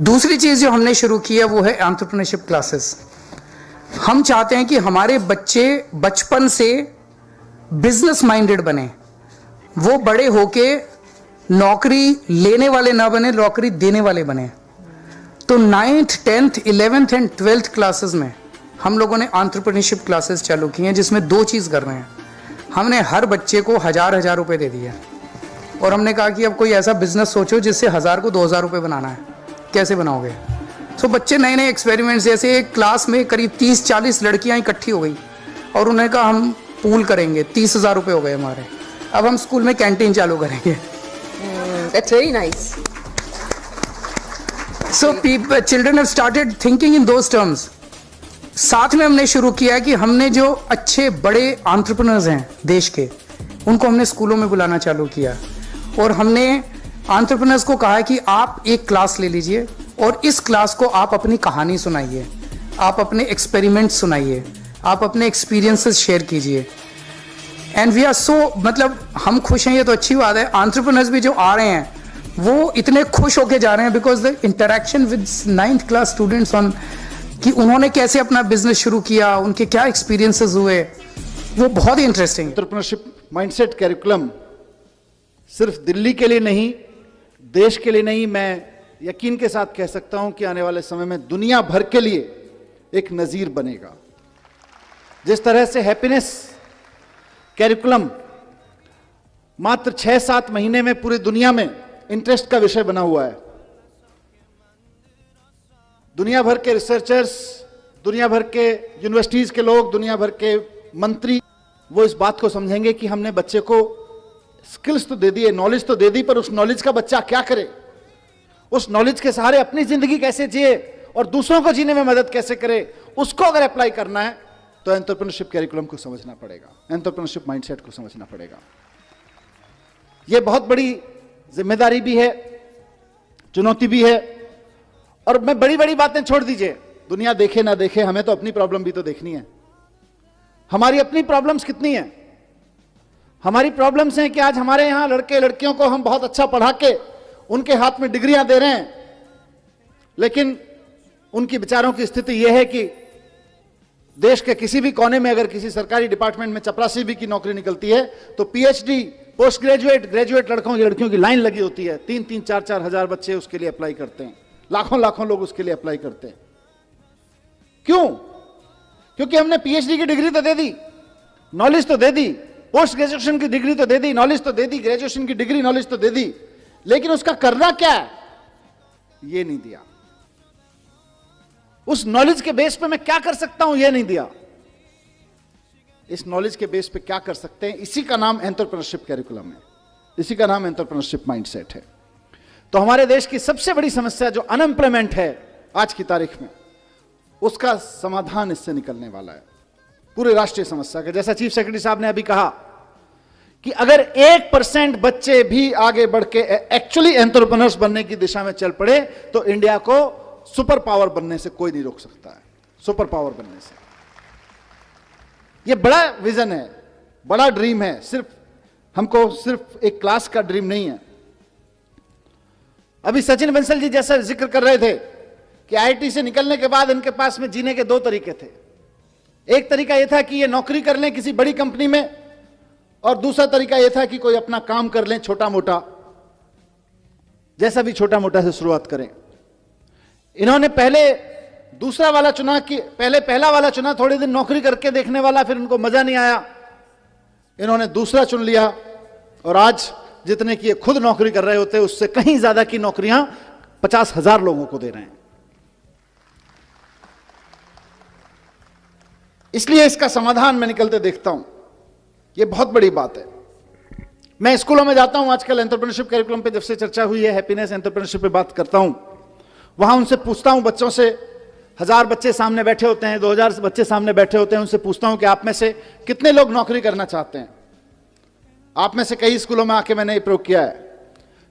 दूसरी चीज जो हमने शुरू की है वो है एंटरप्रेन्योरशिप क्लासेस। हम चाहते हैं कि हमारे बच्चे बचपन से बिजनेस माइंडेड बने, वो बड़े होके नौकरी लेने वाले ना बने, नौकरी देने वाले बने। तो 9th 10th 11th and 12th classes में हम लोगों ने एंटरप्रेन्योरशिप क्लासेस चालू की हैं, जिसमें दो चीज़ कर रहे हैं। हमने हर बच्चे को 1000 रुपए दे दिए और हमने कहा कि अब कोई ऐसा बिजनेस सोचो जिससे 1000 को 2000 रुपए बनाना है, कैसे बनाओगे। तो बच्चे नए नए एक्सपेरिमेंट्स, जैसे एक क्लास में करीब 30-40 लड़कियां इकट्ठी हो गई और उन्होंने कहा हम पूल करेंगे, 30,000 रुपए हो गए हमारे, अब हम स्कूल में कैंटीन चालू करेंगे। That's very nice. So children have started thinking in those terms. साथ में हमने शुरू किया है कि हमने जो अच्छे बड़े एंटरप्रेन्योर्स हैं देश के, उनको हमने स्कूलों में बुलाना चालू किया और हमने एंटरप्रेन्योर्स को कहा है कि आप एक क्लास ले लीजिए और इस क्लास को आप अपनी कहानी सुनाइए, आप अपने एक्सपेरिमेंट्स सुनाइए, आप अपने एक्सपीरियंसेस शेयर कीजिए। एंड वी आर सो, मतलब हम खुश हैं, ये तो अच्छी बात है। एंटरप्रेन्योर्स भी जो आ रहे हैं वो इतने खुश होके जा रहे हैं because the interaction with 9th class students on कि उन्होंने कैसे अपना बिजनेस शुरू किया, उनके क्या एक्सपीरियंसेस हुए, वो बहुत ही इंटरेस्टिंग। एंटरप्रेन्योरशिप माइंडसेट कैरिकुलम सिर्फ दिल्ली के लिए नहीं, देश के लिए नहीं, मैं यकीन के साथ कह सकता हूं कि आने वाले समय में दुनिया भर के लिए एक नजीर बनेगा। जिस तरह से हैप्पीनेस कैरिकुलम मात्र 6-7 महीने में पूरी दुनिया में इंटरेस्ट का विषय बना हुआ है, दुनिया भर के रिसर्चर्स, दुनिया भर के यूनिवर्सिटीज के लोग, दुनिया भर के मंत्री, वो इस बात को समझेंगे कि हमने बच्चे को स्किल्स तो दे दिए, नॉलेज तो दे दी, पर उस नॉलेज का बच्चा क्या करे, उस नॉलेज के सहारे अपनी जिंदगी कैसे जिए और दूसरों को जीने में मदद कैसे करे, उसको अगर अप्लाई करना है तो एंटरप्रेन्योरशिप कैरिकुलम को समझना पड़ेगा, एंटरप्रेन्योरशिप माइंडसेट को समझना पड़ेगा। यह बहुत बड़ी जिम्मेदारी भी है, चुनौती भी है। और मैं बड़ी बड़ी बातें छोड़ दीजिए, दुनिया देखे ना देखे, हमें तो अपनी प्रॉब्लम भी तो देखनी है। हमारी अपनी प्रॉब्लम्स कितनी हैं? हमारी प्रॉब्लम्स हैं कि आज हमारे यहां लड़के लड़कियों को हम बहुत अच्छा पढ़ा के उनके हाथ में डिग्रियां दे रहे हैं, लेकिन उनकी बेचारों की स्थिति यह है कि देश के किसी भी कोने में अगर किसी सरकारी डिपार्टमेंट में चपरासी भी की नौकरी निकलती है तो पीएचडी, पोस्ट ग्रेजुएट, ग्रेजुएट लड़कों की लड़कियों की लाइन लगी होती है। 3-3, 4-4 हजार बच्चे उसके लिए अप्लाई करते हैं, लाखों लाखों लोग उसके लिए अप्लाई करते हैं। क्यों? क्योंकि हमने पीएचडी की डिग्री तो दे दी, नॉलेज तो दे दी, पोस्ट ग्रेजुएशन की डिग्री तो दे दी, नॉलेज तो दे दी, ग्रेजुएशन की डिग्री, नॉलेज तो दे दी, लेकिन उसका करना क्या है ये नहीं दिया। उस नॉलेज के बेस पे मैं क्या कर सकता हूं ये नहीं दिया। इस नॉलेज के बेस पे क्या कर सकते हैं, इसी का नाम एंटरप्रेन्योरशिप कैरिकुलम है, इसी का नाम एंटरप्रेन्योरशिप माइंडसेट है। तो हमारे देश की सबसे बड़ी समस्या जो अनएम्प्लॉयमेंट है आज की तारीख में, उसका समाधान इससे निकलने वाला है, पूरे राष्ट्रीय समस्या का। जैसा चीफ सेक्रेटरी साहब ने अभी कहा कि अगर 1% बच्चे भी आगे बढ़ के एक्चुअली एंटरप्रेन्योर्स बनने की दिशा में चल पड़े तो इंडिया को सुपर पावर बनने से कोई नहीं रोक सकता है, सुपर पावर बनने से। यह बड़ा विजन है, बड़ा ड्रीम है, हमको सिर्फ एक क्लास का ड्रीम नहीं है। अभी सचिन बंसल जी जैसा जिक्र कर रहे थे कि आईआईटी से निकलने के बाद इनके पास में जीने के 2 तरीके थे। एक तरीका यह था कि ये नौकरी कर लें किसी बड़ी कंपनी में, और दूसरा तरीका यह था कि कोई अपना काम कर लें, छोटा मोटा, जैसा भी छोटा मोटा से शुरुआत करें। इन्होंने पहले दूसरा वाला चुना कि पहले पहला वाला चुना, थोड़े दिन नौकरी करके देखने वाला, फिर उनको मजा नहीं आया, इन्होंने दूसरा चुन लिया और आज जितने की ये खुद नौकरी कर रहे होते हैं उससे कहीं ज्यादा की नौकरियां 50,000 लोगों को दे रहे हैं। इसलिए इसका समाधान मैं निकलते देखता हूं, यह बहुत बड़ी बात है। मैं स्कूलों में जाता हूं, आजकल एंटरप्रेन्योरशिप कैरिकुलम पे जब से चर्चा हुई है, हैप्पीनेस एंटरप्रेन्योरशिप पे बात करता हूं, वहां उनसे पूछता हूं, बच्चों से, 1000 बच्चे सामने बैठे होते हैं, 2000 बच्चे सामने बैठे होते हैं, उनसे पूछता हूं कि आप में से कितने लोग नौकरी करना चाहते हैं। आप में से कई स्कूलों में आके मैंने ये प्रयोग किया है,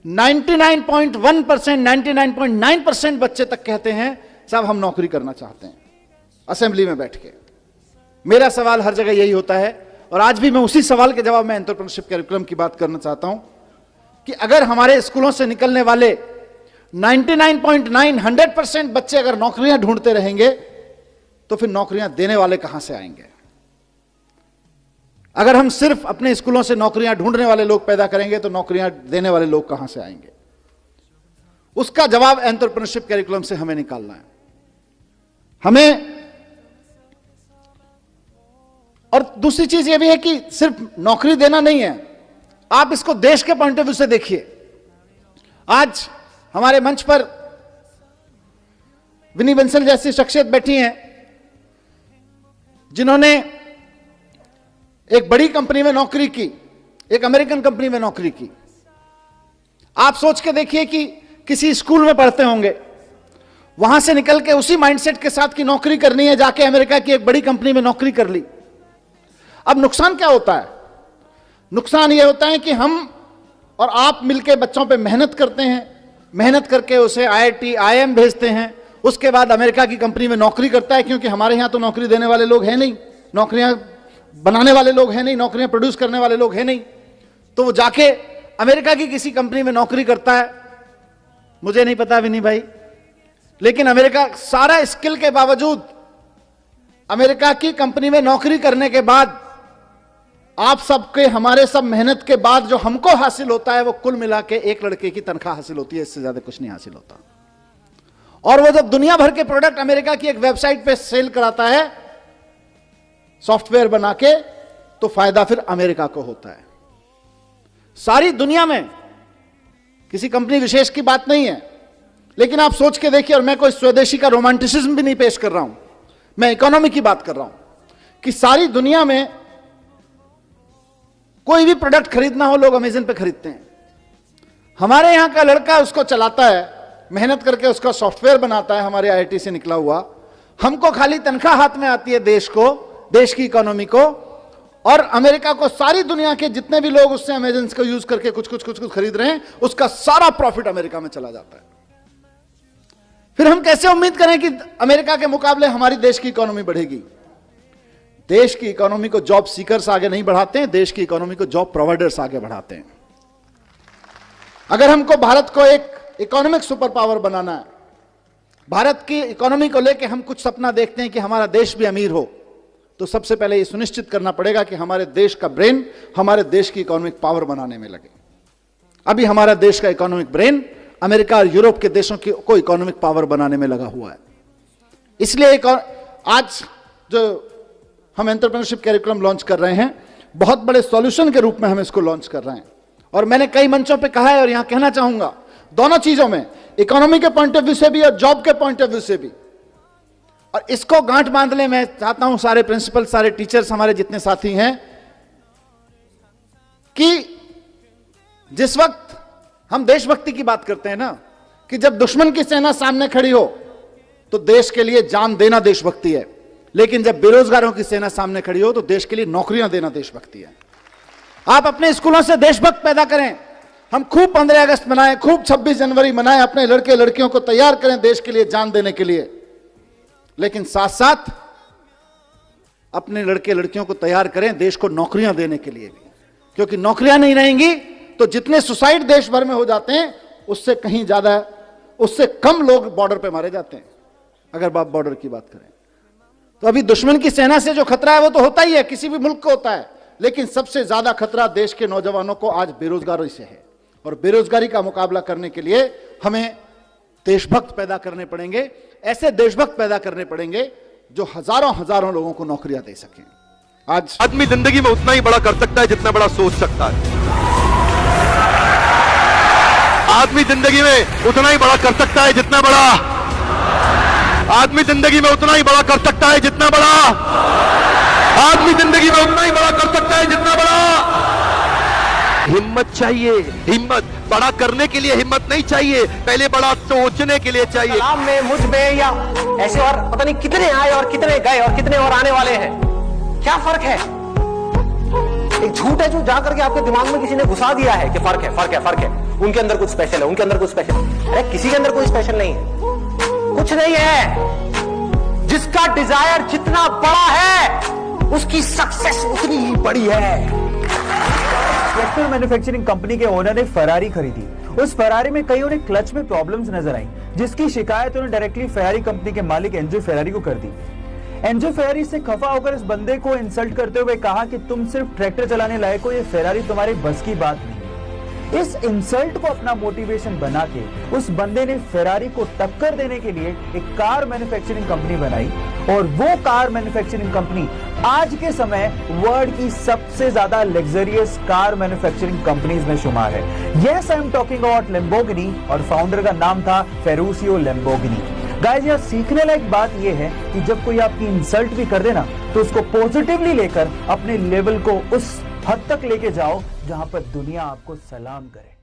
99.1%, 99.9% बच्चे तक कहते हैं साहब हम नौकरी करना चाहते हैं, असेंबली में बैठ के। मेरा सवाल हर जगह यही होता है, और आज भी मैं उसी सवाल के जवाब में एंटरप्रेन्योरशिप कैरिकुलम की बात करना चाहता हूं कि अगर हमारे स्कूलों से निकलने वाले 99.9 100% बच्चे अगर नौकरियां ढूंढते रहेंगे तो फिर नौकरियां देने वाले कहां से आएंगे? अगर हम सिर्फ अपने स्कूलों से नौकरियां ढूंढने वाले लोग पैदा करेंगे तो नौकरियां देने वाले लोग कहां से आएंगे? उसका जवाब एंटरप्रेन्योरशिप कैरिकुलम से हमें निकालना है। हमें और दूसरी चीज यह भी है कि सिर्फ नौकरी देना नहीं है, आप इसको देश के पॉइंट ऑफ व्यू से देखिए। आज हमारे मंच पर विनी बंसल जैसी शख्सियत बैठी हैं जिन्होंने एक बड़ी कंपनी में नौकरी की, एक अमेरिकन कंपनी में नौकरी की। आप सोच के देखिए कि किसी स्कूल में पढ़ते होंगे, वहां से निकल के उसी माइंडसेट के साथ की नौकरी करनी है, जाके अमेरिका की एक बड़ी कंपनी में नौकरी कर ली। अब नुकसान क्या होता है? नुकसान यह होता है कि हम और आप मिलके बच्चों पे मेहनत करते हैं, मेहनत करके उसे IIT IIM भेजते हैं, उसके बाद अमेरिका की कंपनी में नौकरी करता है, क्योंकि हमारे यहां तो नौकरी देने वाले लोग हैं नहीं, नौकरियां बनाने वाले लोग हैं नहीं, नौकरियां प्रोड्यूस करने वाले लोग हैं नहीं, तो वो जाके अमेरिका की किसी कंपनी में नौकरी करता है। मुझे नहीं पता विनी भाई, लेकिन अमेरिका सारा स्किल के बावजूद अमेरिका की कंपनी में नौकरी करने के बाद आप सबके, हमारे सब मेहनत के बाद जो हमको हासिल होता है वो कुल मिला के एक लड़के की तनख्वाह हासिल होती है, इससे ज्यादा कुछ नहीं हासिल होता। और वो जब दुनिया भर के प्रोडक्ट अमेरिका की एक वेबसाइट पे सेल कराता है सॉफ्टवेयर बना के, तो फायदा फिर अमेरिका को होता है। सारी दुनिया में किसी कंपनी विशेष की बात नहीं है, लेकिन आप सोच के देखिए, और मैं कोई स्वदेशी का रोमांटिसिज्म भी नहीं पेश कर रहा हूं, मैं इकोनॉमी की बात कर रहा हूं कि सारी दुनिया में कोई भी प्रोडक्ट खरीदना हो लोग अमेज़न पे खरीदते हैं। हमारे यहां का लड़का उसको चलाता है, मेहनत करके उसका सॉफ्टवेयर बनाता है, हमारे IIT से निकला हुआ। हमको खाली तनख्वाह हाथ में आती है देश को, देश की इकोनॉमी को, और अमेरिका को सारी दुनिया के जितने भी लोग उससे अमेज़न को यूज करके कुछ खरीद रहे हैं, उसका सारा प्रॉफिट अमेरिका में चला जाता है। फिर हम कैसे उम्मीद करें कि अमेरिका के मुकाबले हमारी देश की इकोनॉमी बढ़ेगी? देश की इकोनॉमी को जॉब सीकर्स आगे नहीं बढ़ाते हैं, देश की इकोनॉमी को जॉब प्रोवाइडर्स आगे बढ़ाते हैं। अगर हमको भारत को एक इकोनॉमिक सुपर पावर बनाना है, भारत की इकोनॉमी को लेकर हम कुछ सपना देखते हैं कि हमारा देश भी अमीर हो, तो सबसे पहले यह सुनिश्चित करना पड़ेगा कि हमारे देश का ब्रेन हमारे देश की इकोनॉमिक पावर बनाने में लगे। अभी हमारा देश का इकोनॉमिक ब्रेन अमेरिका और यूरोप के देशों की को इकोनॉमिक पावर बनाने में लगा हुआ है। इसलिए आज जो हम एंटरप्रेन्योरशिप कैरिकुलम लॉन्च कर रहे हैं, बहुत बड़े सॉल्यूशन के रूप में हम इसको लॉन्च कर रहे हैं। और मैंने कई मंचों पे कहा है और यहां कहना चाहूंगा, दोनों चीजों में, इकोनॉमी के पॉइंट ऑफ व्यू से भी और जॉब के पॉइंट ऑफ व्यू से भी। और इसको गांठ बांधने मैं चाहता हूं सारे प्रिंसिपल, सारे टीचर्स, हमारे जितने साथी हैं, कि जिस वक्त हम देशभक्ति की बात करते हैं ना, कि जब दुश्मन की सेना सामने खड़ी हो तो देश के लिए जान देना देशभक्ति है, लेकिन जब बेरोजगारों की सेना सामने खड़ी हो तो देश के लिए नौकरियां देना देशभक्ति है। आप अपने स्कूलों से देशभक्त पैदा करें, हम खूब 15 अगस्त मनाएं, खूब 26 जनवरी मनाएं, अपने लड़के लड़कियों को तैयार करें देश के लिए जान देने के लिए, लेकिन साथ साथ अपने लड़के लड़कियों को तैयार करें देश को नौकरियां देने के लिए भी, क्योंकि नौकरियां नहीं रहेंगी तो जितने सुसाइड देश भर में हो जाते हैं उससे कहीं ज्यादा, उससे कम लोग बॉर्डर पे मारे जाते हैं। अगर आप बॉर्डर की बात करें तो अभी दुश्मन की सेना से जो खतरा है वो तो होता ही है, किसी भी मुल्क को होता है, लेकिन सबसे ज्यादा खतरा देश के नौजवानों को आज बेरोजगारी से है। और बेरोजगारी का मुकाबला करने के लिए हमें देशभक्त पैदा करने पड़ेंगे, ऐसे देशभक्त पैदा करने पड़ेंगे जो हजारों हजारों लोगों को नौकरियां दे सकें। आज आदमी जिंदगी में उतना ही बड़ा कर सकता है जितना बड़ा सोच सकता है। आदमी जिंदगी में उतना ही बड़ा कर सकता है जितना बड़ा, आदमी जिंदगी में उतना ही बड़ा कर सकता है जितना बड़ा, आदमी जिंदगी में उतना ही बड़ा कर सकता है जितना बड़ा। हिम्मत चाहिए, हिम्मत बड़ा करने के लिए हिम्मत नहीं चाहिए, पहले बड़ा सोचने के लिए चाहिए। कलाम में, मुझ में, या ऐसे और पता नहीं कितने आए और कितने गए और कितने और आने वाले हैं। क्या फर्क है? एक झूठ है जो जा करके आपके दिमाग में किसी ने घुसा दिया है कि फर्क है, फर्क है, फर्क है, उनके अंदर कुछ स्पेशल है, उनके अंदर कुछ स्पेशल है। अरे किसी के अंदर कोई स्पेशल नहीं है, कुछ नहीं है। जिसका डिजायर जितना बड़ा है उसकी सक्सेस उतनी ही बड़ी है। ट्रैक्टर मैन्युफैक्चरिंग कंपनी के ओनर ने फरारी खरीदी, उस फरारी में कई उन्हें क्लच में प्रॉब्लम्स नजर आई, जिसकी शिकायत उन्हें डायरेक्टली फेरारी कंपनी के मालिक एंजो फेरारी को कर दी। एंजो फेरारी से खफा होकर इस बंदे को इंसल्ट करते हुए कहा कि तुम सिर्फ ट्रैक्टर चलाने लायक हो, ये फेरारी तुम्हारे बस की बात नहीं। इस इंसल्ट को अपना मोटिवेशन बना के उस बंदे ने फेरारी को टक्कर देने के लिए एक कार मैन्युफैक्चरिंग कंपनी बनाई, और वो कार मैन्युफैक्चरिंग कंपनी आज के समय वर्ल्ड की सबसे ज्यादा लग्जरियस कार मैन्युफैक्चरिंग कंपनीज में शुमार है। Yes, I am talking about Lamborghini, और फाउंडर का नाम था फेरुशियो लैम्बोर्गिनी। गाइस, यहां सीखने लायक बात यह है कि जब कोई आपकी इंसल्ट भी कर देना तो उसको पॉजिटिवली लेकर अपने लेवल को उस हद तक लेके जाओ जहां पर दुनिया आपको सलाम करे।